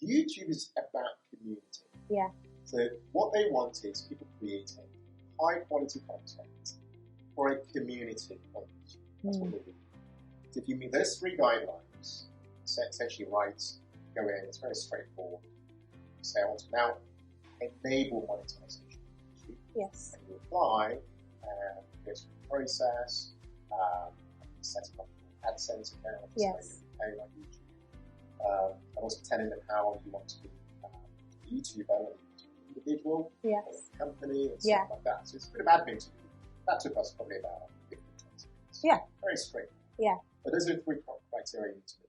YouTube is about community. Yeah. So what they want is people creating high quality content for a community on YouTube. That's what they do. So if you meet those three guidelines, so essentially go in, it's very straightforward. You say, I want to now enable monetization. Yes. And you apply, go through the process, setting up an AdSense account, yes. pay like YouTube, and also telling them how you want to be a YouTuber, whether you're an individual, yes. or a company, and stuff like that. So it's a bit of admin to do. That took us probably about 15 minutes. Yeah. Very straight. Yeah. But those are the three criteria you need to meet.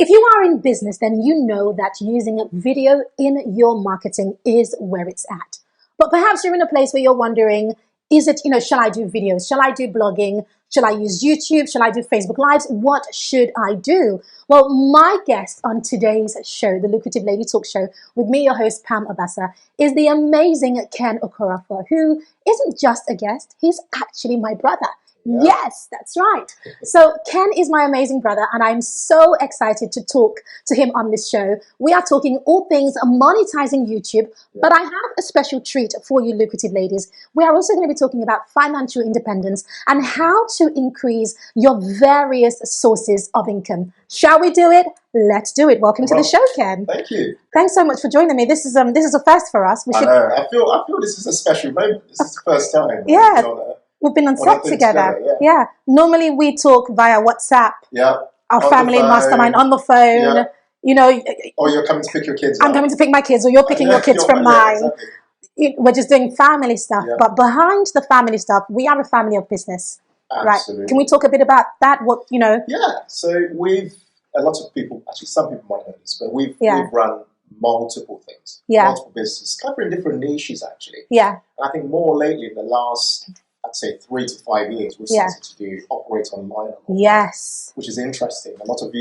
If you are in business, then you know that using video in your marketing is where it's at. But perhaps you're in a place where you're wondering, is it, shall I do videos? Shall I do blogging? Shall I use YouTube? Shall I do Facebook Lives? What should I do? Well, my guest on today's show, the Lucrative Lady Talk Show, with me, your host, Pam Obasa, is the amazing Ken Okorafor, who isn't just a guest, he's actually my brother. Yeah. Yes, that's right. So Ken is my amazing brother, and I'm so excited to talk to him on this show. We are talking all things monetizing YouTube, but I have a special treat for you, lucrative ladies. We are also going to be talking about financial independence and how to increase your various sources of income. Shall we do it? Let's do it. Welcome to the show, Ken. Thank you. Thanks so much for joining me. This is a first for us. I know. I feel this is a special moment. This is the first time. Yeah. We've been on set together. Yeah. Normally we talk via WhatsApp. Yeah. Our family mastermind on the phone. Yeah. Or you're coming to pick your kids up. I'm coming to pick my kids, or you're picking your kids from mine. Exactly. We're just doing family stuff. Yeah. But behind the family stuff, we are a family of business. Absolutely. Right? Can we talk a bit about that? Yeah. So a lot of people, actually some people might know this, but we've run multiple things. Yeah. Multiple businesses, covering different niches actually. Yeah. And I think more lately in the last, I'd say 3 to 5 years, we've started to operate online. Yes. Which is interesting. A lot of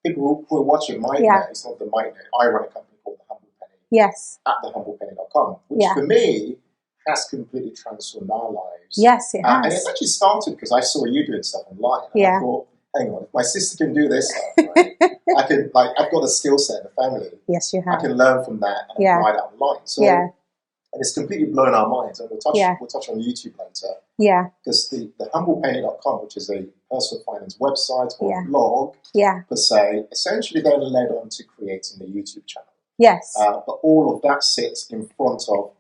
people who are watching might know, it's not the might know. I run a company called The Humble Penny. Yes. At thehumblepenny.com, which for me has completely transformed our lives. Yes, it has. And it's actually started because I saw you doing stuff online. And I thought, hang on, if my sister can do this stuff, right, I've got a skill set in the family. Yes, you have. I can learn from that and apply that online. So, and it's completely blown our minds. And we'll touch on YouTube later. Yeah. Because the humblepenny.com, which is a personal finance website or blog, per se, essentially then led on to creating the YouTube channel. Yes. But all of that sits in front of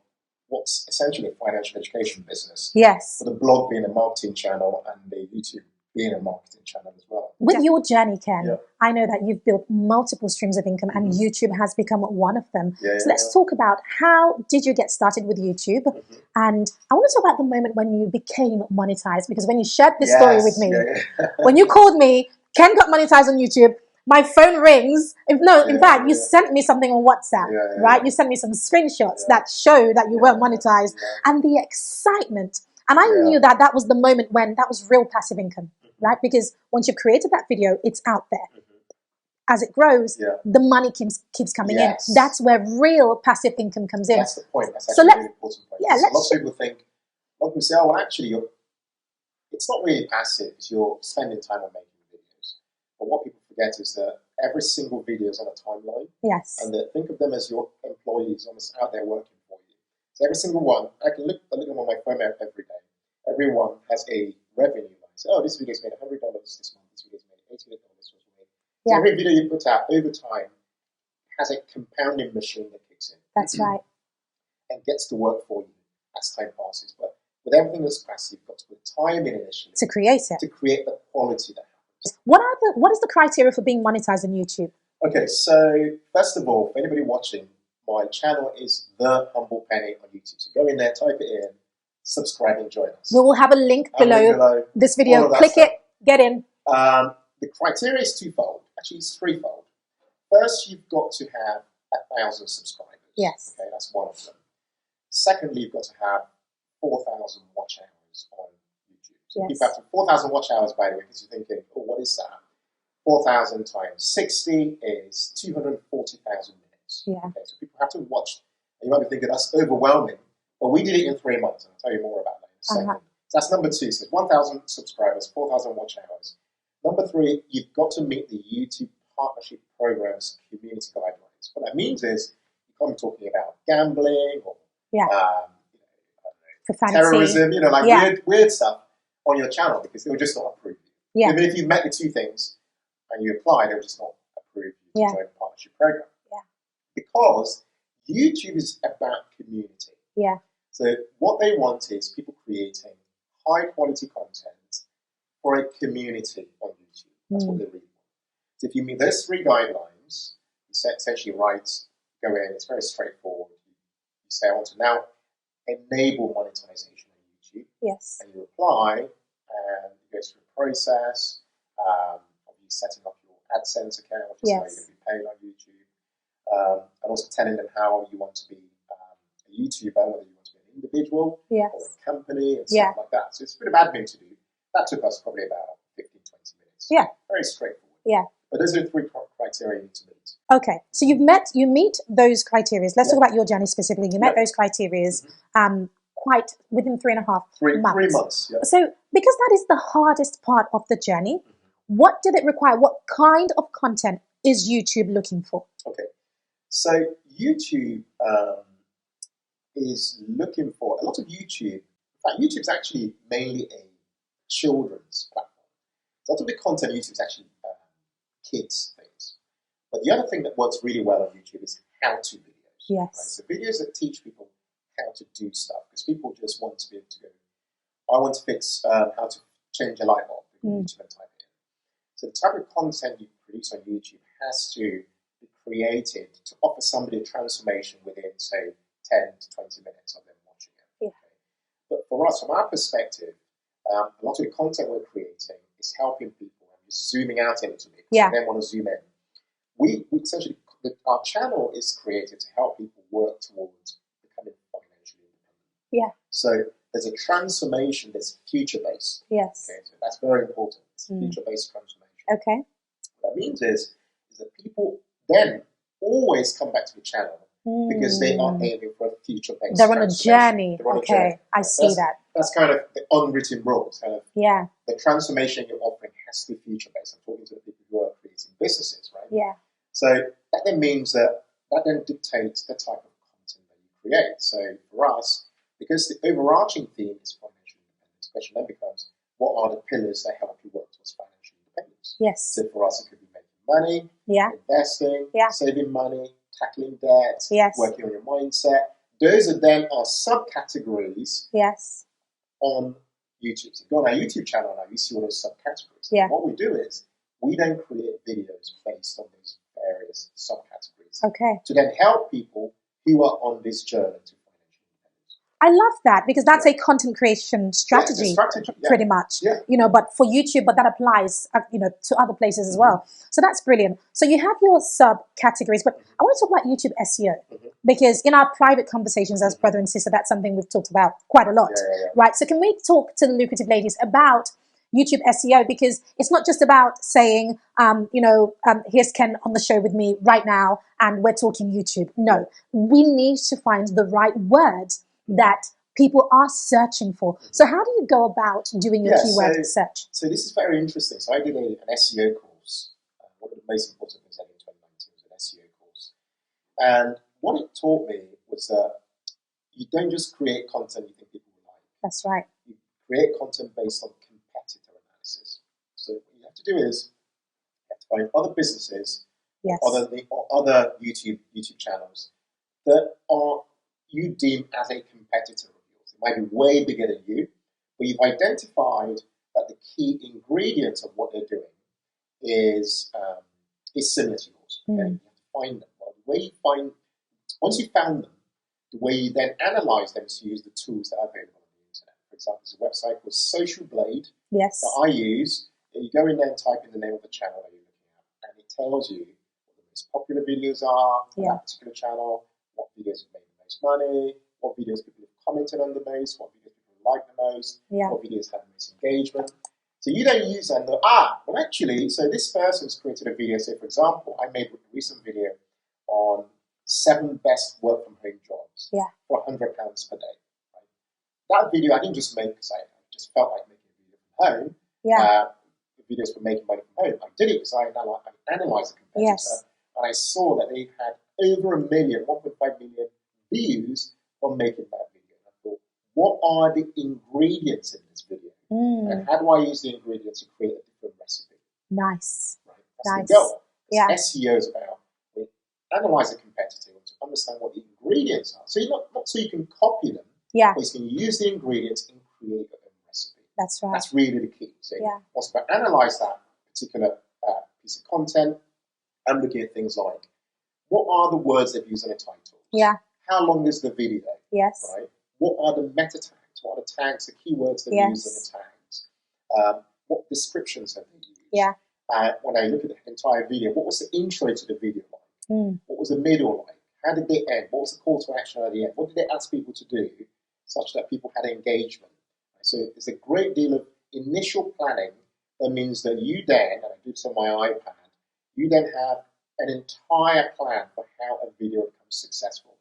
what's essentially a financial education business. Yes. With the blog being a marketing channel and the YouTube being a marketing channel as well. With your journey, Ken, I know that you've built multiple streams of income and YouTube has become one of them. So let's talk about how did you get started with YouTube? And I want to talk about the moment when you became monetized, because when you shared this story with me, when you called me, Ken got monetized on YouTube, my phone rings. In fact, you sent me something on WhatsApp, right? You sent me some screenshots that show that you were monetized, and the excitement. And I knew that was the moment when that was real passive income, right? Because once you've created that video, it's out there. As it grows, the money keeps coming in. That's where real passive income comes in. That's the point. That's actually a really important point. Yeah, a lot of people think, a lot of people say, oh, well, actually, it's not really passive. You're spending time on making videos. But what people forget is that every single video is on a timeline. Yes. And think of them as your employees almost out there working for you. So every single one, I look at them on my phone every day. Everyone has a revenue line. So, oh, this video's made $100 this month. This video's made $88 this month. So every video you put out over time has a compounding machine that kicks in. That's right. And gets to work for you as time passes. But with everything that's passive, you've got to put time in initially. To create it. To create the quality that happens. What is the criteria for being monetized on YouTube? Okay, so first of all, for anybody watching, my channel is The Humble Penny on YouTube. So go in there, type it in, subscribe and join us. We will have a link below this video. Click it, get in. The criteria is twofold. Actually, it's threefold. First, you've got to have 1,000 subscribers. Yes. Okay, that's one of them. Secondly, you've got to have 4,000 watch hours on YouTube. So people have to 4,000 watch hours, by the way, because you're thinking, oh, what is that? 4,000 times 60 is 240,000 minutes. Yeah. Okay, so people have to watch. And you might be thinking that's overwhelming, but we did it in 3 months, and I'll tell you more about that second. So that's number 2. So 1,000 subscribers, 4,000 watch hours. Number 3, you've got to meet the YouTube Partnership Program's community guidelines. What that means is you can't be talking about gambling or terrorism, weird stuff on your channel because they will just not approve you. Even if you met the 2 things and you apply, they'll just not approve you to join the partnership program. Because YouTube is about community. So what they want is people creating high quality content for a community on YouTube. That's what they really want. So if you meet those 3 guidelines, you essentially go in, it's very straightforward. You say, I want to now enable monetization on YouTube. And you apply, and it goes through a process of you setting up your AdSense account, which is how you're going to be paid on YouTube, and also telling them how you want to be a YouTuber, whether you want to be an individual or a company and stuff like that. So it's a bit of admin to do. That took us probably about 15, 20 minutes. Very straightforward. But those are the 3 criteria you need to meet. Okay, so you meet those criteria. Let's talk about your journey specifically. You met those criteria quite within 3.5 months. 3 months. So because that is the hardest part of the journey, what did it require? What kind of content is YouTube looking for? Okay, so YouTube is looking for a lot of YouTube. In fact, YouTube's actually mainly a children's platform. So a lot of the content on YouTube is actually kids things. But the other thing that works really well on YouTube is how-to videos. Right? So videos that teach people how to do stuff, because people just want to be able to go, I want to fix how to change a light bulb. YouTube and type it in. So the type of content you produce on YouTube has to be created to offer somebody a transformation within, say, 10 to 20 minutes of them watching it. Okay? But for us, from our perspective, a lot of the content we're creating is helping people. I'm just zooming out a little bit. I then want to zoom in. We essentially, our channel is created to help people work towards becoming financially independent. So there's a transformation that's future-based. Okay, so that's very important. It's future-based transformation. What that means is that people then always come back to the channel because they are aiming for a future-based They're on a journey. They're on a journey. I see that. That's kind of the unwritten rules. Kind of the transformation you're offering has to be future-based. I'm talking to the people who are creating businesses, right? So that then means that then dictates the type of content that you create. So for us, because the overarching theme is financial independence, the question then becomes, what are the pillars that help you work towards financial independence? So for us, it could be making money, investing, saving money, tackling debt, working on your mindset. Those are then our subcategories on YouTube. So if you go on our YouTube channel now, you see all those subcategories. And what we do is we then create videos based on these various subcategories to then help people who are on this journey to financial independence. I love that because that's a content creation strategy, pretty much. But for YouTube, but that applies, to other places as well. So that's brilliant. So you have your subcategories, but I want to talk about YouTube SEO because in our private conversations as brother and sister, that's something we've talked about quite a lot, right? So can we talk to the lucrative ladies about YouTube SEO, because it's not just about saying, here's Ken on the show with me right now and we're talking YouTube. No, we need to find the right words that people are searching for. So how do you go about doing your keyword search? So this is very interesting. So I did an SEO course. One of the most important things I did in 2019 was an SEO course. And what it taught me was that you don't just create content you think people will like. That's right. You create content based on competitor analysis. So what you have to do is you have to find other businesses or other YouTube channels that are you deem as a competitor of yours. It might be way bigger than you, but you've identified that the key ingredient of what they're doing is similar to yours. Okay? You have to find them. Well, the way you find, once you've found them, the way you then analyze them is to use the tools that are available on the internet. For example, there's a website called Social Blade that I use. And you go in there and type in the name of the channel that you're looking at, and it tells you what the most popular videos are on that particular channel, what videos have made the most money, what videos people have commented on the most, what videos people like the most, what videos have the most engagement. So you don't use that and go, well actually, so this person's created a video, say for example, I made a recent video on 7 best work from home jobs for £100 per day. Right? that video I didn't just make because I just felt like making a video from home. Yeah. Videos for making money from home. I did it because I analyzed the competitor, Yes. and I saw that they had over 1 million, 1.5 million views on making that video. And I thought, what are the ingredients in this video? And how do I use the ingredients to create a different recipe? Nice. Right? That's Nice. the goal. Yeah. SEO is about analyze a competitor to understand what the ingredients are. So you're not so you can copy them, Yeah. but you can use the ingredients and create your own recipe. That's right. That's really the key. So Yeah. once I analyze that particular piece of content, I'm looking at things like, what are the words they've used in a title? Yeah. How long is the video? Yes. Right? What are the meta tags? What are the tags, the keywords they've Yes. used in the tags? What descriptions have they used? Yeah. When I look at the entire video, what was the intro to the video like? What was the middle like? How did they end? What was the call to action at the end? What did they ask people to do such that people had engagement? So there's a great deal of initial planning that means that you then, and I do this on my iPad, you then have an entire plan for how a video becomes successful.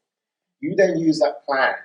You then use that plan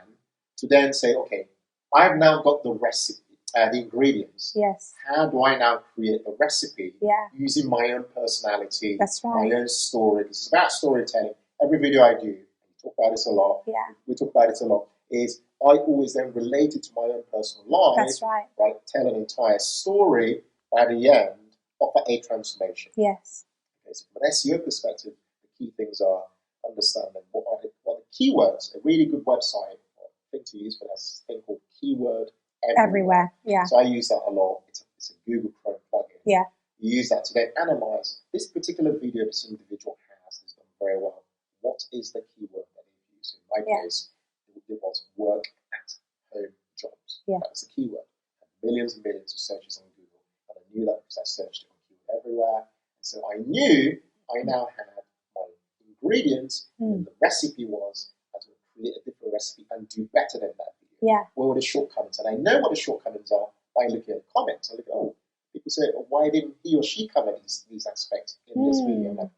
to then say, okay, I've now got the recipe, the ingredients. Yes. How do I now create the recipe using my own personality, That's right. my own story? This is about storytelling. Every video I do, we talk about this a lot. Yeah. We talk about it a lot. Is I always then relate it to my own personal life. That's right. Right. Tell an entire story. At the end, offer a transformation. Yes. Okay, so from an SEO perspective, the key things are understanding what are the keywords. A really good website or thing to use for that is a thing called Keyword Everywhere. Yeah. So I use that a lot. It's a Google Chrome plugin. Yeah. You use that to then analyze this particular video this individual has done very well. What is the keyword that they use? In my case, it was work at home jobs. Yeah. That was the keyword. Millions and millions of searches on Google. And I knew that because I searched it on Keyword Everywhere. And so I knew I now had my ingredients, and the recipe was how to create a different recipe and do better than that video. Yeah. What were the shortcomings? And I know what the shortcomings are by looking at the comments. I look, people say, why didn't he or she cover these aspects in this video? I'm like,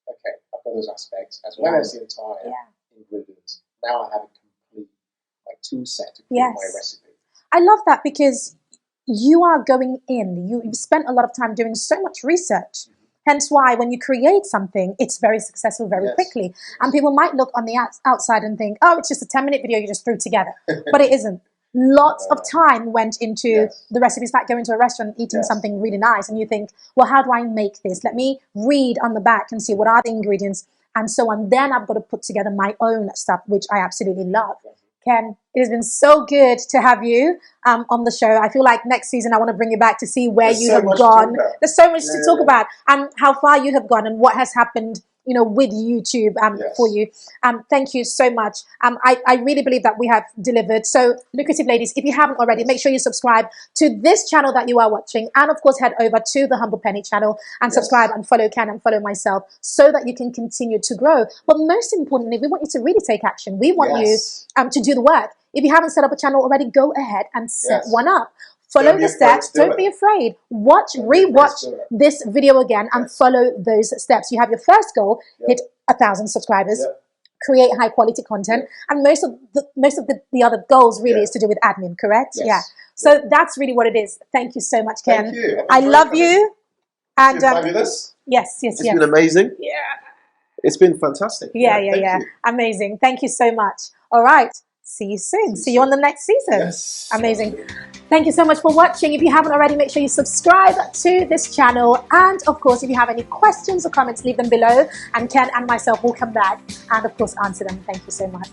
okay, I've got those aspects as well as the entire ingredients. Now I have a complete tool set to create my recipe. I love that because you are going in. You've spent a lot of time doing so much research. Hence why when you create something, it's very successful very quickly. And people might look on the outside and think, oh, it's just a 10-minute video you just threw together. But it isn't. Lots of time went into the recipes. Like going to a restaurant, eating something really nice, and you think, well, how do I make this? Let me read on the back and see what are the ingredients and so on. Then I've got to put together my own stuff, which I absolutely love. Ken, it has been so good to have you on the show. I feel like next season I want to bring you back to see where you have gone. There's so much to talk about and how far you have gone and what has happened, with YouTube for you. Thank you so much. I really believe that we have delivered. So, lucrative ladies, if you haven't already, make sure you subscribe to this channel that you are watching. And of course, head over to the Humble Penny channel and subscribe and follow Ken and follow myself so that you can continue to grow. But most importantly, we want you to really take action. We want you to do the work. If you haven't set up a channel already, go ahead and set one up. Follow the steps. Don't be afraid. Rewatch this video again and follow those steps. You have your first goal, hit 1,000 subscribers, create high quality content. And most of the other goals really is to do with admin, correct? So that's really what it is. Thank you so much, Ken. Thank you. I love you. And fabulous. Yes. It's been amazing. Yeah. It's been fantastic. Yeah. Amazing. Thank you so much. All right. See you soon. See you on the next season. Yes. Amazing. Thank you so much for watching. If you haven't already, make sure you subscribe to this channel. And of course, if you have any questions or comments, leave them below. And Ken and myself will come back and of course answer them. Thank you so much.